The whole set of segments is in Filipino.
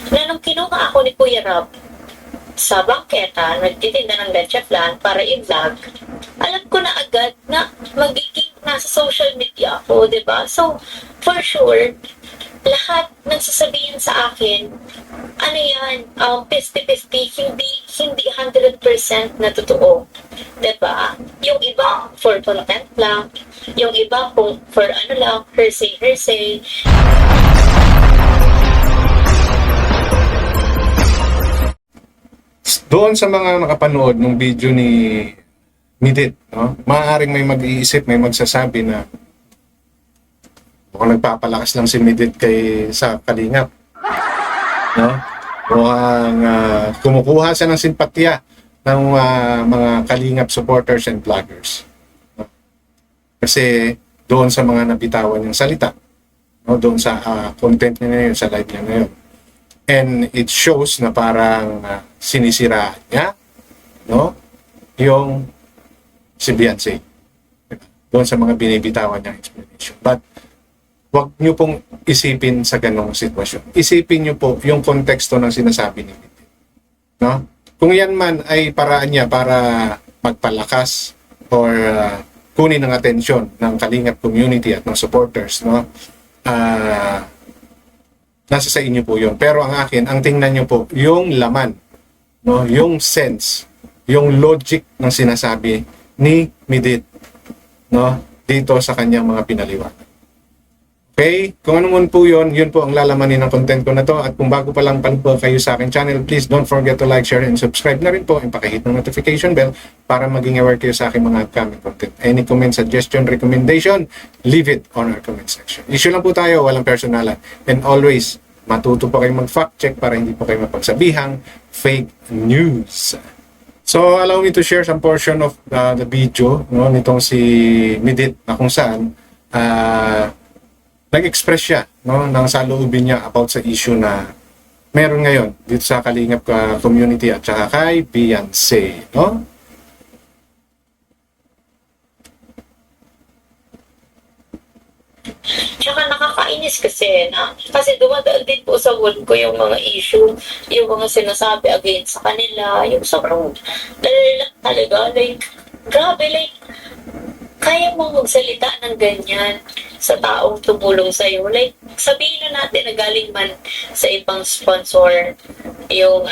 na nung kinuha ako ni Kuya Rob sa bangketa, nagtitinda ng leche flan para i-vlog, alam ko na agad na magiging nasa social media ako, di ba? So, for sure, lahat ng sasabihin sa akin, ano yan, 50-50, hindi 100% na totoo. Diba? Yung iba for content lang, yung iba kung for ano lang, hearsay. Doon sa mga nakapanood ng video ni Midit, no? Maaaring may mag-iisip, may magsasabi na mukhang nagpapalakas lang si Midit sa Kalingap. No? Mukhang kumukuha siya ng simpatya ng mga Kalingap supporters and vloggers. No? Kasi doon sa mga nabitawan yung salita, no? Doon sa content niya ngayon, sa live niya ngayon. And it shows na parang sinisiraan niya, no? Yung si Beyonce. Doon sa mga binibitawan niyang explanation. But wag niyo pong isipin sa ganong sitwasyon. Isipin niyo po yung konteksto ng sinasabi ni Midit. No? Kung yan man ay paraan niya para magpalakas or kunin ng atensyon ng Kalingap community at ng supporters, no? Nasa sa inyo po yun. Pero ang akin, ang tingnan nyo po, yung laman, no? Yung sense, yung logic ng sinasabi ni Midit, no? Dito sa kanyang mga pinaliwanag. Okay? Kung ano man po yun po ang lalamanin ng content ko na to. At kung bago pa lang po kayo sa akin channel, please don't forget to like, share, and subscribe na rin po. And pakihit ng notification bell para maging aware kayo sa aking mga upcoming content. Any comment, suggestion, recommendation, leave it on our comment section. Issue lang po tayo, walang personalan. And always, matuto po kayo mag-fact check para hindi po kayo mapagsabihang fake news. So, allow me to share some portion of the video, no, nitong si Midit na kung saan nag-express siya, no, ng saloobin niya about sa issue na meron ngayon dito sa Kalingap community at saka kay Beyonce, no? Tsaka nakakainis kasi dumadaan din po sa wall ko yung mga issue, yung mga sinasabi against sa kanila, yung sobrang dalilat talaga, like, grabe, like, kaya mo magsalita ng ganyan sa taong tumulong sa'yo. Like, sabihin na natin na galing man sa ibang sponsor yung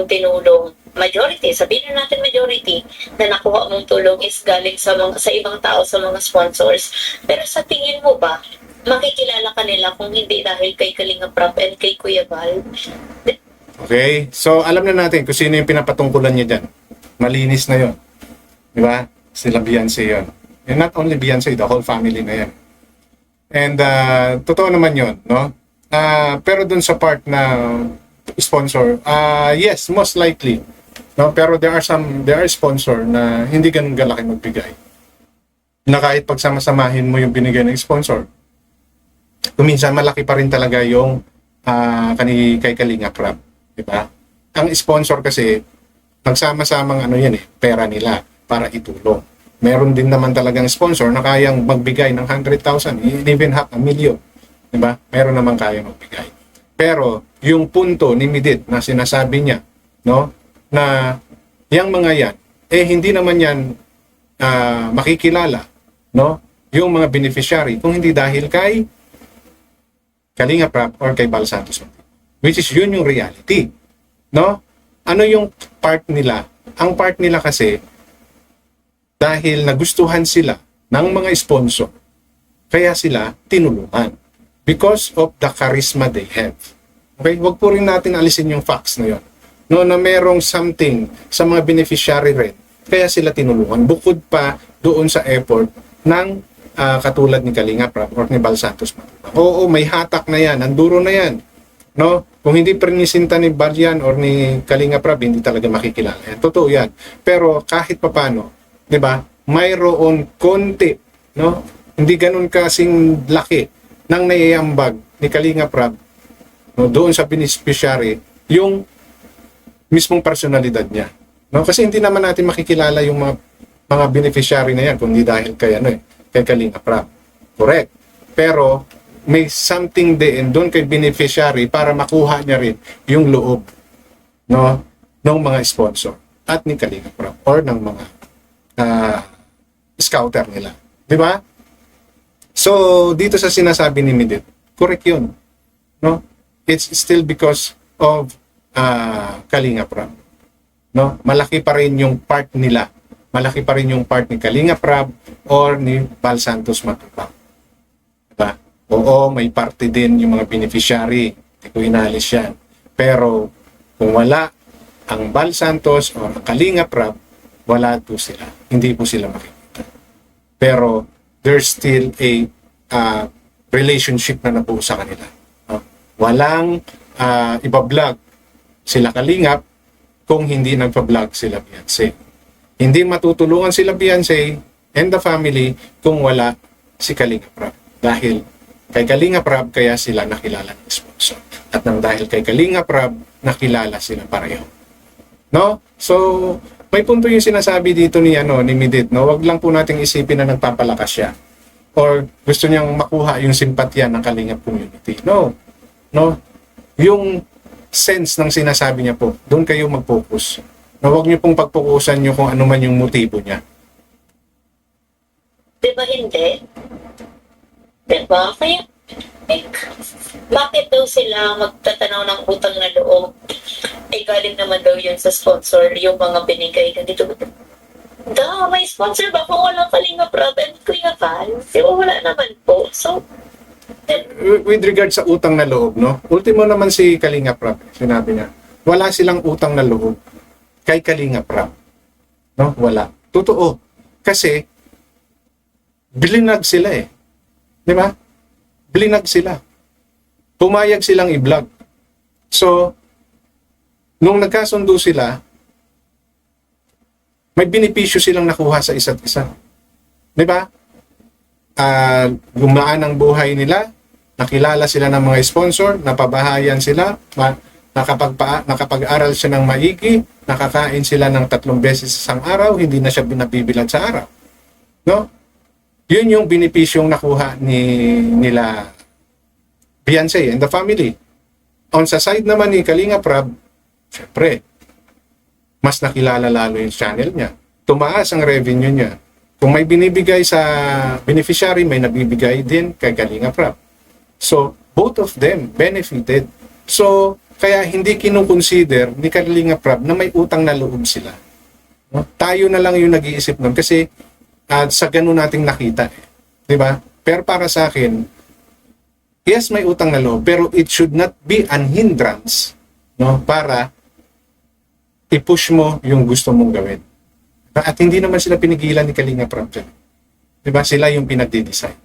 tinulong. Majority, sabihin na natin majority na nakuha mong tulong is galing sa ibang tao, sa mga sponsors. Pero sa tingin mo ba, makikilala ka nila kung hindi dahil kay Kalinga Prab and kay Kuya Val? Okay? So, alam na natin kung sino yung pinapatungkulan niya dyan. Malinis na yon, di ba? Sila Beyonce yun. And not only Beyonce, the whole family na yan. And totoo naman yun, no? Pero dun sa part na sponsor, yes, most likely. No? Pero there are sponsor na hindi ganun galaki magbigay. Na kahit pagsama-samahin mo yung binigay ng sponsor, kuminsan malaki pa rin talaga yung kay Kalinga Prab. Diba? Ang sponsor kasi, nagsama-samang pera nila para itulong. Meron din naman talagang sponsor na kayang magbigay ng 100,000, even half a million. Diba? Meron naman kayang magbigay. Pero, yung punto ni Midit na sinasabi niya, no, na yung mga yan, hindi naman yan makikilala, no, yung mga beneficiary kung hindi dahil kay Kalinga Prab or kay Val Santos. Which is yun yung reality. No? Ano yung part nila? Ang part nila kasi, dahil nagustuhan sila ng mga sponsor, kaya sila tinulungan. Because of the charisma they have. Okay? Huwag po rin natin alisin yung facts na yun. No, na merong something sa mga beneficiary rin, kaya sila tinulungan. Bukod pa doon sa effort ng katulad ni Kalinga Prab or ni Val Santos. Oo, may hatak na yan, anduro na yan. No? Kung hindi prinisinta ni Val yan or ni Kalinga Prab, hindi talaga makikilala yan. Totoo yan. Pero kahit papano, 'di ba? Mayroon konti, no? Hindi ganoon kasing laki ng naiambag ni Kalinga Prab, no, doon sa beneficiary yung mismong personalidad niya. No? Kasi hindi naman natin makikilala yung mga beneficiary na yan kung hindi dahil kay kay Kalinga Prab. Correct. Pero may something din doon kay beneficiary para makuha niya rin yung loob, no, ng mga sponsor at ni Kalinga Prab or ng mga scouter nila. Di ba? So, dito sa sinasabi ni Midit, correct yun. No? It's still because of Kalinga Prab. No? Malaki pa rin yung part nila. Malaki pa rin yung part ni Kalinga Prab or ni Bal Santos Matubang. Diba? Oo, may parte din yung mga beneficiary. Hindi ko inalis yan. Pero, kung wala ang Bal Santos o ang Kalinga Prab, wala po sila. Hindi po sila makikita. Pero, there's still a relationship na nabuo sa kanila. No? Walang iba-vlog sila Kalingap kung hindi nagpa-vlog sila Beyonce. Hindi matutulungan sila Beyonce and the family kung wala si Kalinga Prab. Dahil kay Kalinga Prab kaya sila nakilala ng sponsor. At nang dahil kay Kalinga Prab, nakilala sila pareho. No? So, may punto yung sinasabi dito ni Midit, no? Wag lang po nating isipin na nagpapalakas siya or gusto niyang makuha yung simpatya ng Kalingap community. No. No. Yung sense ng sinasabi niya po, doon kayo mag-focus. No, wag niyo pong pagpokusan niyo kung ano man yung motibo niya. Di ba hindi? Di ba? Kaya, bakit daw sila magtatanaw ng utang na loob? Eh, galing naman daw yun sa sponsor, yung mga binigay na dito. May sponsor ba kung walang Kalinga Prab and Kuya Val? Di ba wala naman po? So, with regard sa utang na loob, no? Ultimo naman si Kalinga Prab, sinabi niya, wala silang utang na loob kay Kalinga Prab. No? Wala. Totoo. Kasi, bilinag sila eh. Di ba? Bilinag sila. Pumayag silang i-vlog. So, nung nagkasundo sila, may benepisyo silang nakuha sa isa't isa. Di ba? Gumaan ang buhay nila, nakilala sila ng mga sponsor, napabahayan sila, nakapag-aral siya ng maigi, nakakain sila ng 3 beses sa isang araw, hindi na siya binabibilad sa araw. No? Yun yung benepisyong nakuha nila Beyonce and the family. On sa side naman ni Kalinga Prab, syempre, mas nakilala lalo yung channel niya. Tumaas ang revenue niya. Kung may binibigay sa beneficiary, may nabibigay din kay Kalinga Prab. So, both of them benefited. So, kaya hindi kinukonsider ni Kalinga Prab na may utang na loob sila. No? Tayo na lang yung nag-iisip nun kasi sa ganun nating nakita. Diba? Pero para sa akin, yes, may utang na loob, pero it should not be an hindrance, no, para i-push mo yung gusto mong gawin. At hindi naman sila pinigilan ni Kalinga Prab dyan. Diba? Sila yung pinagdi-design.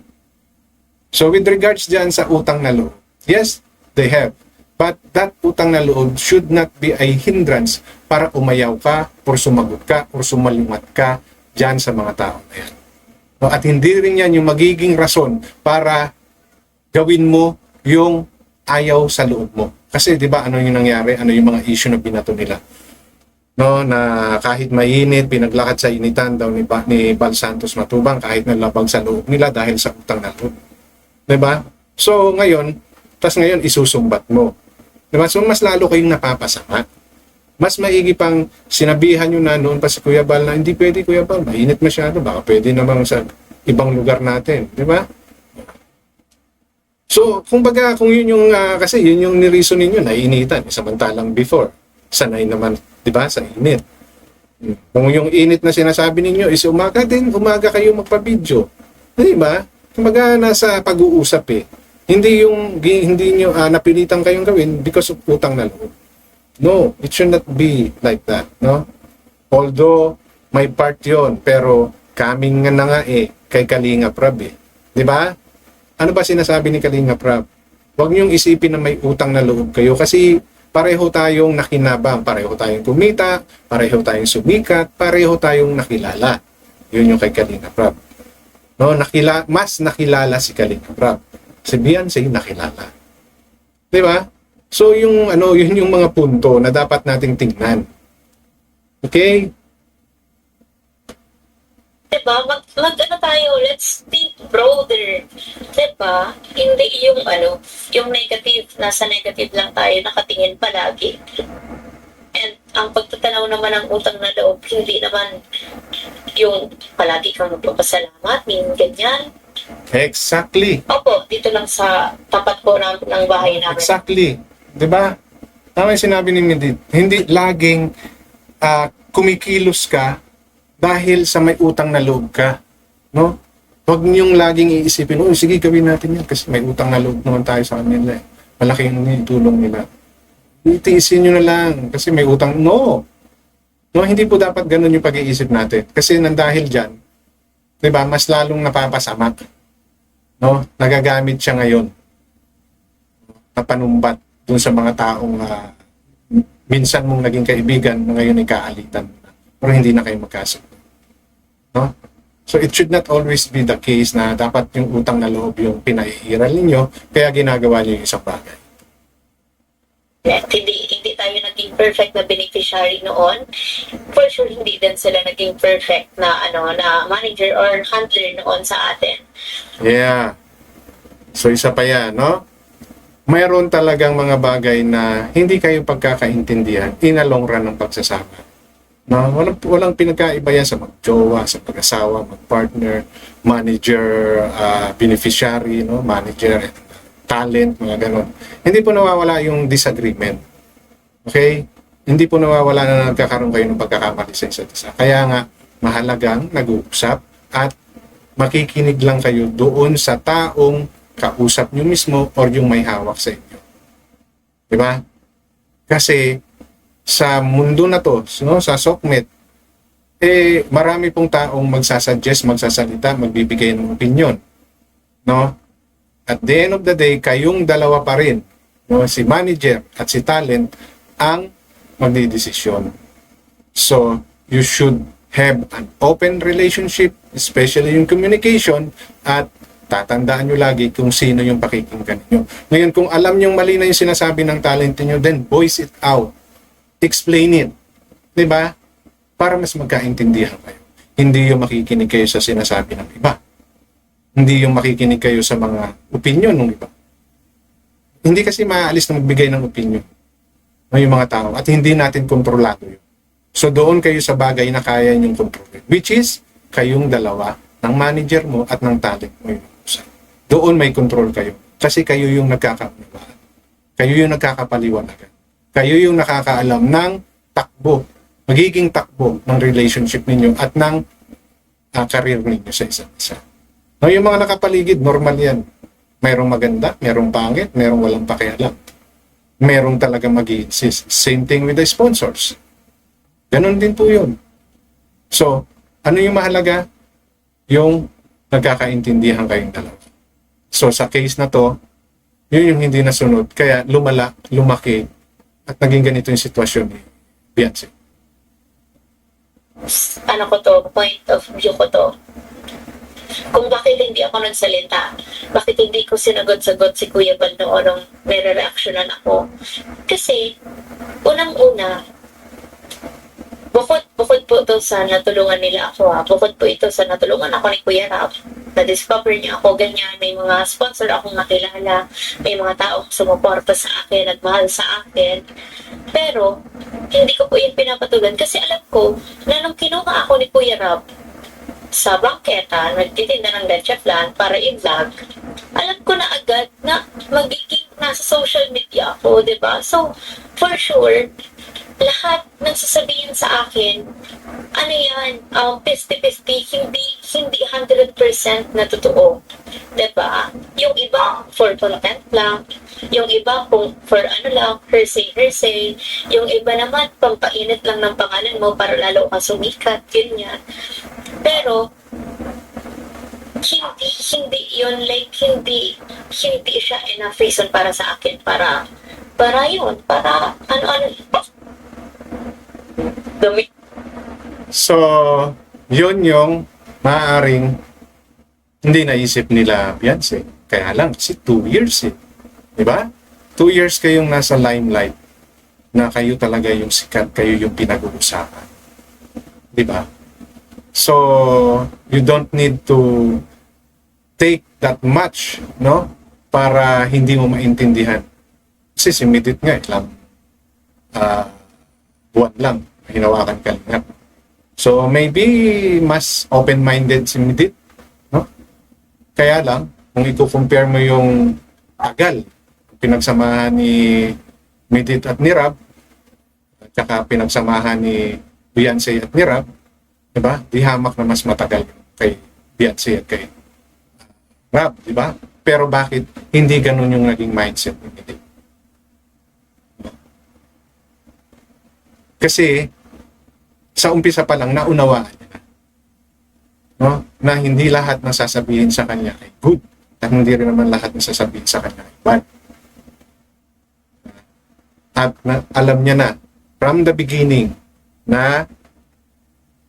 So with regards dyan sa utang na loob, yes, they have. But that utang na loob should not be a hindrance para umayaw ka, or sumagot ka, or sumalimat ka dyan sa mga tao na yan. No, at hindi rin yan yung magiging rason para gawin mo yung ayaw sa loob mo. Kasi 'di ba ano yung nangyari? Ano yung mga issue na binato nila? No, na kahit mainit, pinaglakad sa initan daw ni Bal Santos Matubang kahit nalabag sa loob nila dahil sa utang na loob. 'Di ba? So ngayon, isusumbat mo. 'Di ba? So mas lalo kayong napapasama. Mas maigi pang sinabihan nyo na noon pa si Kuya Bal na hindi pwede Kuya Bal, mainit masyado, baka pwede naman sa ibang lugar natin, 'di ba? So, kumbaga, kung yun yung, kasi yun yung nireason ninyo, naiinitan. Samantalang before, sanay naman, di ba, sa init. Kung yung init na sinasabi ninyo is umaga din, umaga kayo magpa-video. Di ba? Kumbaga, nasa pag-uusap eh. Hindi nyo napilitan kayong gawin because of utang na loob. No, it should not be like that, no? Although, may part yon pero coming nga na nga kay Kalinga Prab Di ba? Ano ba sinasabi ni Kalinga Prab? Huwag niyong isipin na may utang na loob kayo kasi pareho tayong nakinabang, pareho tayong kumita, pareho tayong sumikat, pareho tayong nakilala. Yun yung kay Kalinga Prab. No, mas nakilala si Kalinga Prab. Si Beyonce nakilala. 'Di ba? So yung yun yung mga punto na dapat nating tingnan. Okay? Diba? Ano tayo, let's think broader. Diba? Hindi yung yung negative, nasa negative lang tayo nakatingin palagi. And ang pagtatanaw naman ng utang na loob, hindi naman yung palagi kang magpapasalamat, ganyan. Exactly. Opo, dito lang sa tapat po ng bahay namin. Exactly. 'Di ba? Tama 'yung sinabi ni Mindy. Hindi laging kumikilos ka dahil sa may utang na loob ka, no? Huwag niyong laging iisipin, "Oh, sige, gawin natin 'yan kasi may utang na loob naman tayo sa kanila. Malaki yung tulong nila." Itiisin niyo na lang kasi may utang. No. No, hindi po dapat ganun yung pag-iisip natin. Kasi nang dahil diyan, 'di ba, mas lalong napapasama. No? Nagagamit siya ngayon na panumbat dun sa mga taong minsan mong naging kaibigan na ngayon ay kaalitan mo na. Pero hindi na kayo magkasundo. No? So it should not always be the case na dapat yung utang na loob yung pinaiiral ninyo kaya ginagawa niyo yung isang bagay. Hindi tayo naging perfect na beneficiary noon. For sure, hindi din sila naging perfect na na manager or handler noon sa atin. Yeah. So isa pa yan, no? Mayroon talagang mga bagay na hindi kayo pagkakaintindihan in a long run ng pagsasama. No? Walang pinagkaiba yan sa mag-jowa, sa pag-asawa, mag-partner, manager, beneficiary, no? Manager, talent, mga ganon. Hindi po nawawala yung disagreement. Okay? Hindi po nawawala na nagkakaroon kayo ng pagkakamali sa isa't isa. Kaya nga, mahalagang nag-uusap at makikinig lang kayo doon sa taong kausap nyo mismo or yung may hawak sa inyo. Diba? Kasi sa mundo na to, no, sa SOCMED, marami pong taong magsasuggest, magsasalita, magbibigay ng opinion. No? At the end of the day, kayong dalawa pa rin, no, si manager at si talent, ang magdidesisyon. So, you should have an open relationship, especially yung communication, at tatandaan nyo lagi kung sino yung pakikinggan nyo. Ngayon, kung alam nyo mali na yung sinasabi ng talent nyo, then voice it out. Explain it. Diba? Para mas magkaintindihan kayo. Hindi yung makikinig kayo sa sinasabi ng iba. Hindi yung makikinig kayo sa mga opinion ng iba. Hindi kasi maaalis na magbigay ng opinion ng yung mga tao at hindi natin kontrolado yun. So doon kayo sa bagay na kaya niyong kontrolin, which is kayong dalawa, ng manager mo at ng talent mo yung usap. Doon may control kayo kasi kayo yung nagkakaunawaan. Kayo yung nagkakapaliwanagan. Kayo yung nakakaalam ng takbo, magiging takbo ng relationship ninyo at ng career ninyo sa isa't isa. No, yung mga nakapaligid, normal yan. Merong maganda, merong pangit, merong walang pakialam. Merong talaga mag-i-insist. Same thing with the sponsors. Ganon din po yun. So, ano yung mahalaga? Yung nagkakaintindihan kayong dalawa. So, sa case na to, yun yung hindi nasunod. Kaya lumaki, at naging ganito yung sitwasyon ni Beyonce. Point of view ko to. Kung bakit hindi ako nagsalita, bakit hindi ko sinagot-sagot si Kuya Bal noon nung nire-reactionan ako. Kasi, unang-una, bukod po ito sa natulungan nila ako bukod po ito sa natulungan ako ni Kuya Rap, na-discover niya ako ganyan, may mga sponsor akong nakilala, may mga taong sumuporta sa akin at mahal sa akin. Pero, hindi ko po yun pinapatulan kasi alam ko na nung kinuha ako ni Kuya Rap sa bangketa, nagtitinda ng leche flan para i-vlog, alam ko na agad na magiging nasa social media ako, diba? So, for sure, lahat ng sasabihin sa akin, 50-50, hindi 100% na totoo. Diba? Yung iba, for content lang. Yung iba, for hearsay. Yung iba naman, pampainit lang ng pangalan mo para lalo ka sumikat, ganyan. Pero, hindi yun, hindi siya enough reason para sa akin, para dumi. So, yun yung maaaring hindi naisip nila Beyonce. Kaya lang, kasi 2 years eh. Diba? 2 years kayong nasa limelight na kayo talaga yung sikat, kayo yung pinag-uusapan. Diba? So, you don't need to take that much, no? Para hindi mo maintindihan. Kasi si Midit nga, ilang buwan lang, hinawakan Kalingap. So, maybe mas open-minded si Midit, no? Kaya lang, kung i-compare mo yung tagal, pinagsamahan ni Midit at ni Rab, at saka pinagsamahan ni Beyonce at ni Rab, diba? Di hamak na mas matagal kay Beyonce at kay Rab, diba? Pero bakit hindi ganun yung naging mindset ni Midit? Kasi sa umpisa pa lang naunawaan niya na, no? Na hindi lahat ng sasabihin sa kanya ay good at hindi rin naman lahat ng sasabihin sa kanya ay bad. At alam niya na from the beginning na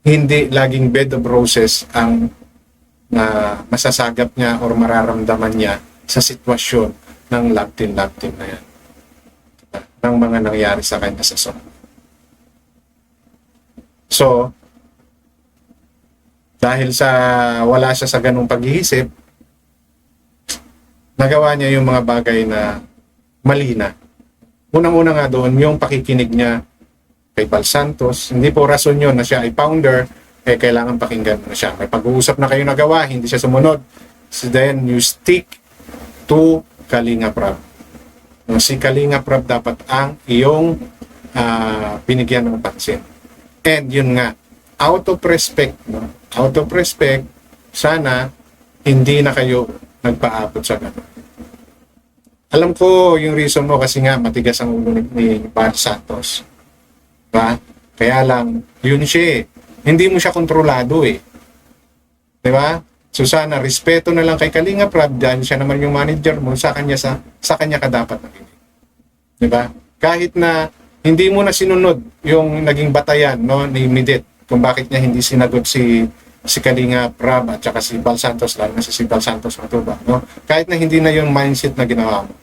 hindi laging bed of roses ang na masasagap niya or mararamdaman niya sa sitwasyon ng love team na yan. Ng mga nangyari sa kanya sa song. So, dahil sa wala siya sa ganung pag-iisip, nagawa niya yung mga bagay na mali na. Unang-una nga doon, yung pakikinig niya kay Bal Santos, hindi po rason yun na siya ay founder, kailangan pakinggan mo na siya. May pag-uusap na kayo nagawa, hindi siya sumunod. So then, you stick to Kalinga Prab. Si Kalinga Prab dapat ang iyong binigyan ng pansin. And yun nga, out of respect, no? Out of respect, sana hindi na kayo nagpaabot sa ganun. Alam ko yung reason mo kasi nga matigas ang ulo ni Bal Santos. Diba? Kaya lang, yun siya eh. Hindi mo siya kontrolado eh. Diba? So sana, respeto na lang kay Kalinga Prab dahil siya naman yung manager mo, sa kanya ka dapat nakinig. Diba? Kahit na hindi mo na sinunod yung naging batayan, no, ni Midit kung bakit niya hindi sinagot si Kalinga Prab at saka si Bal Santos, lalo na si Bal Santos Matuba, no? Kahit na hindi na yung mindset na ginawa mo.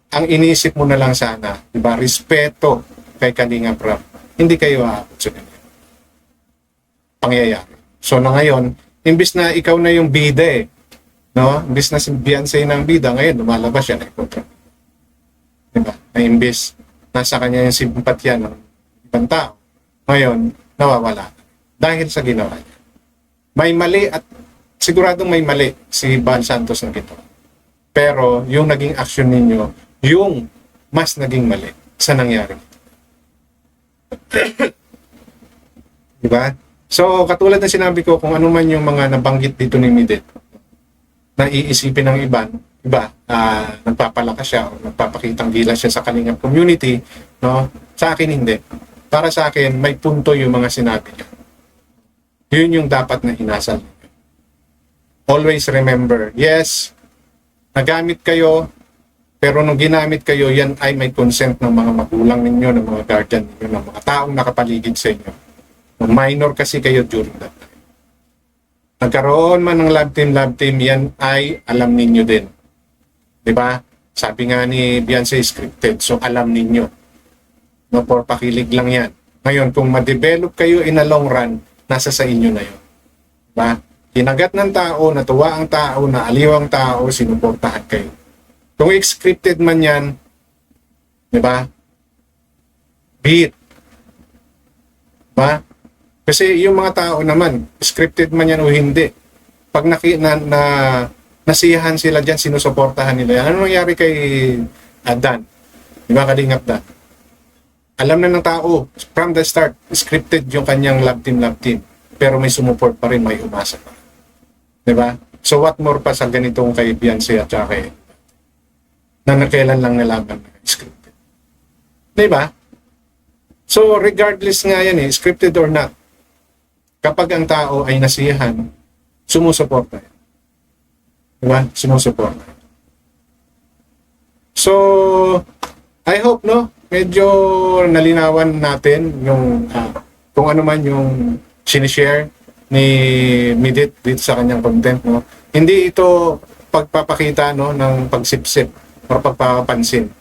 Ang iniisip mo na lang sana, di ba, respeto kay Kalinga Prab. Hindi kayo aabot sa ganyan pangyayari. So na ngayon, imbis na ikaw na yung bida eh, no? Imbis na si Beyonce ng bida, ngayon lumalabas siya na ikontra. Di ba? Na imbis nasa kanya yung simpatya ng ibang tao, ngayon, nawawala. Dahil sa ginawa niya. May mali at siguradong may mali si Bal Santos na gito. Pero yung naging action ninyo, yung mas naging mali sa nangyari. Diba? So, katulad na sinabi ko, kung ano man yung mga nabanggit dito ni Midit, na iisipin ng iba, nagpapalakas siya o nagpapakitang gilas siya sa Kalingap community, no? Sa akin hindi. Para sa akin, may punto yung mga sinabi niya. Yun yung dapat na inasal. Always remember, yes, nagamit kayo, pero nung ginamit kayo, yan ay may consent ng mga magulang ninyo, ng mga guardian ninyo, ng mga taong nakapaligid sa inyo. Minor kasi kayo during that time. Nagkaroon man ng love team, yan ay alam ninyo din. Diba? Sabi nga ni Beyonce, scripted. So, alam ninyo. No, for pakilig lang yan. Ngayon, kung ma-develop kayo in a long run, nasa sa inyo na yun. Diba? Kinagat ng tao, natuwa ang tao, naaliw ang tao, sinuportahan kayo. Kung scripted man yan, diba? Be it. Diba? Kasi yung mga tao naman, scripted man yan o hindi, pag nasiyahan sila dyan, sinusuportahan nila yan. Ano nangyari kay Dan? Di ba, Kalingap Dan? Alam na ng tao, from the start, scripted yung kanyang love team. Pero may sumuport pa rin, may umasa pa. Di ba? So what more pa sa ganitong kay Beyonce at saka kay na nakailan lang nalaman na scripted. Di ba? So regardless nga yan eh, scripted or not, kapag ang tao ay nasiyahan, sumusuporta. Diba? Sumusuporta. So, I hope, no, medyo nalinawan natin yung kung ano man yung sinishare ni Midit dito sa kanyang content, no. Hindi ito pagpapakita, no, ng pagsipsip o pagpapansin.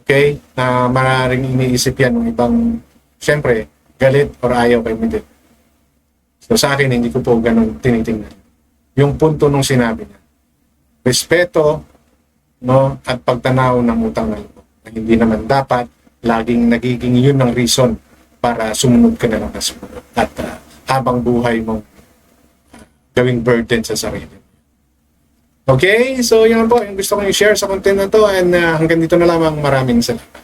Okay? Na maaaring iniisip yan ng ibang, syempre, galit or ayaw kay Midit. So sa akin, hindi ko po ganun tinitingnan. Yung punto nung sinabi niya. Respeto, no, at pagtanaw ng utang na loob. Na hindi naman dapat laging nagiging yun ng reason para sumunod ka na lang na sumunod. At habang buhay mo gawing burden sa sarili. Okay, so yun po yung gusto kong i-share sa content na to, and hanggang dito na lamang, maraming salamat.